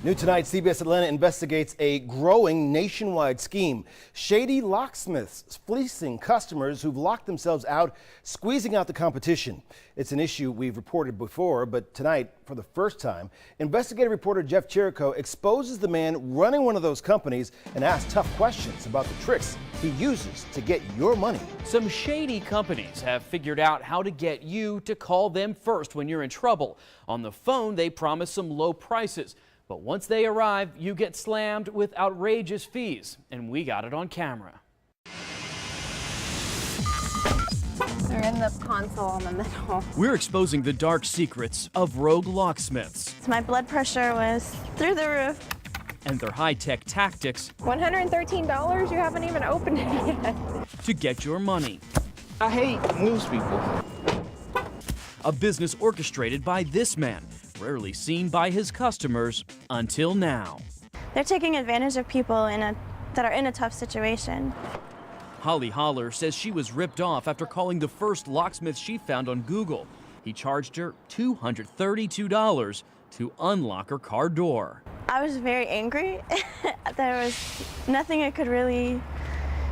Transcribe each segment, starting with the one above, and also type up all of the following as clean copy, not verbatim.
New tonight, CBS Atlanta investigates a growing nationwide scheme. Shady locksmiths fleecing customers who've locked themselves out, squeezing out the competition. It's an issue we've reported before, but tonight, for the first time, investigative reporter Jeff Cherico exposes the man running one of those companies and asks tough questions about the tricks he uses to get your money. Some shady companies have figured out how to get you to call them first when you're in trouble. On the phone, they promise some low prices. But once they arrive, you get slammed with outrageous fees, and we got it on camera. They're in the console in the middle. We're exposing the dark secrets of rogue locksmiths My blood pressure was through the roof. and their high-tech tactics $113? You haven't even opened it yet. to get your money. I hate news people. A business orchestrated by this man, rarely seen by his customers until now. They're taking advantage of people that are in a tough situation. Holly Holler says she was ripped off after calling the first locksmith she found on Google. He charged her $232 to unlock her car door. I was very angry. There was nothing I could really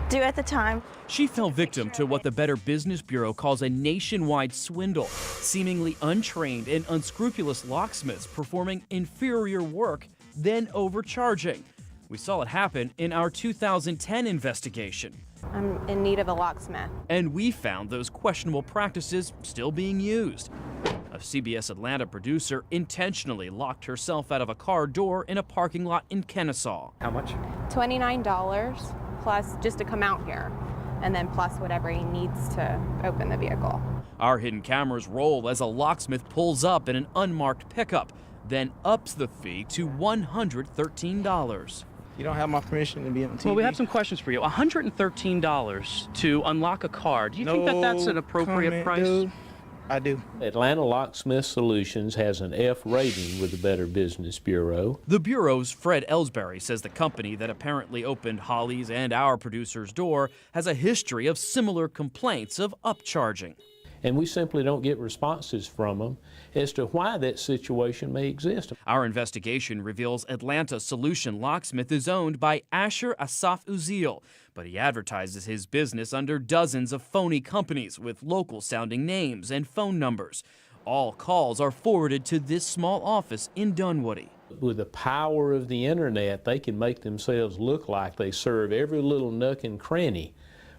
do at the time. She fell victim to what the Better Business Bureau calls a nationwide swindle. Seemingly untrained and unscrupulous locksmiths performing inferior work, then overcharging. We saw it happen in our 2010 investigation. I'm in need of a locksmith. And we found those questionable practices still being used. A CBS Atlanta producer intentionally locked herself out of a car door in a parking lot in Kennesaw. How much? $29 plus just to come out here, and then plus whatever he needs to open the vehicle. Our hidden cameras roll as a locksmith pulls up in an unmarked pickup, then ups the fee to $113. You don't have my permission to be on TV. Well, we have some questions for you. $113 to unlock a car. Do you think that that's an appropriate price? Dude. I do. Atlanta Locksmith Solutions has an F rating with the Better Business Bureau. The Bureau's Fred Ellsbury says the company that apparently opened Holly's and our producer's door has a history of similar complaints of upcharging. And we simply don't get responses from them as to why that situation may exist. Our investigation reveals Atlanta Solution Locksmith is owned by Asher Asaf Uziel, but he advertises his business under dozens of phony companies with local-sounding names and phone numbers. All calls are forwarded to this small office in Dunwoody. With the power of the internet, they can make themselves look like they serve every little nook and cranny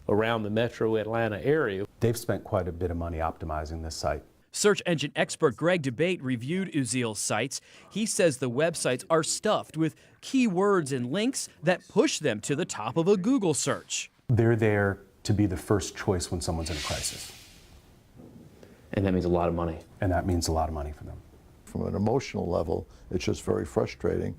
around the metro Atlanta area. They've spent quite a bit of money optimizing this site. Search engine expert Greg Debate reviewed Uziel's sites. He says the websites are stuffed with keywords and links that push them to the top of a Google search. They're there to be the first choice when someone's in a crisis. And that means a lot of money. And that means a lot of money for them. From an emotional level, it's just very frustrating.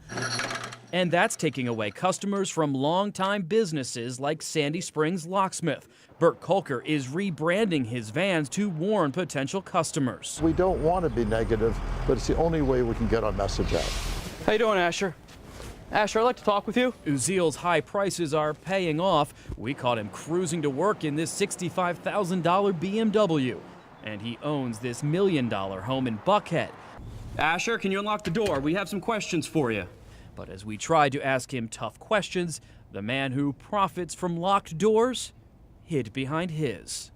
And that's taking away customers from longtime businesses like Sandy Springs Locksmith. Bert Kolker is rebranding his vans to warn potential customers. We don't want to be negative, but it's the only way we can get our message out. How you doing, Asher? Asher, I'd like to talk with you. Uziel's high prices are paying off. We caught him cruising to work in this $65,000 BMW. And he owns this $1 million home in Buckhead. Asher, can you unlock the door? We have some questions for you. But as we tried to ask him tough questions, the man who profits from locked doors hid behind his.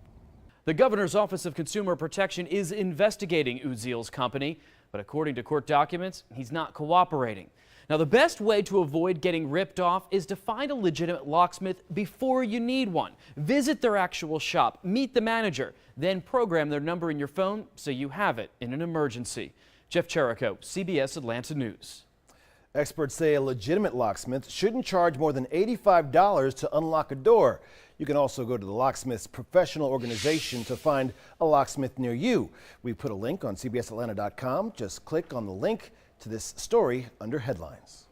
The governor's Office of Consumer Protection is investigating Uziel's company, but according to court documents, he's not cooperating. Now, the best way to avoid getting ripped off is to find a legitimate locksmith before you need one. Visit their actual shop, meet the manager, then program their number in your phone so you have it in an emergency. Jeff Cherico, CBS Atlanta News. Experts say a legitimate locksmith shouldn't charge more than $85 to unlock a door. You can also go to the Locksmiths professional organization to find a locksmith near you. We put a link on cbsatlanta.com. Just click on the link to this story under headlines.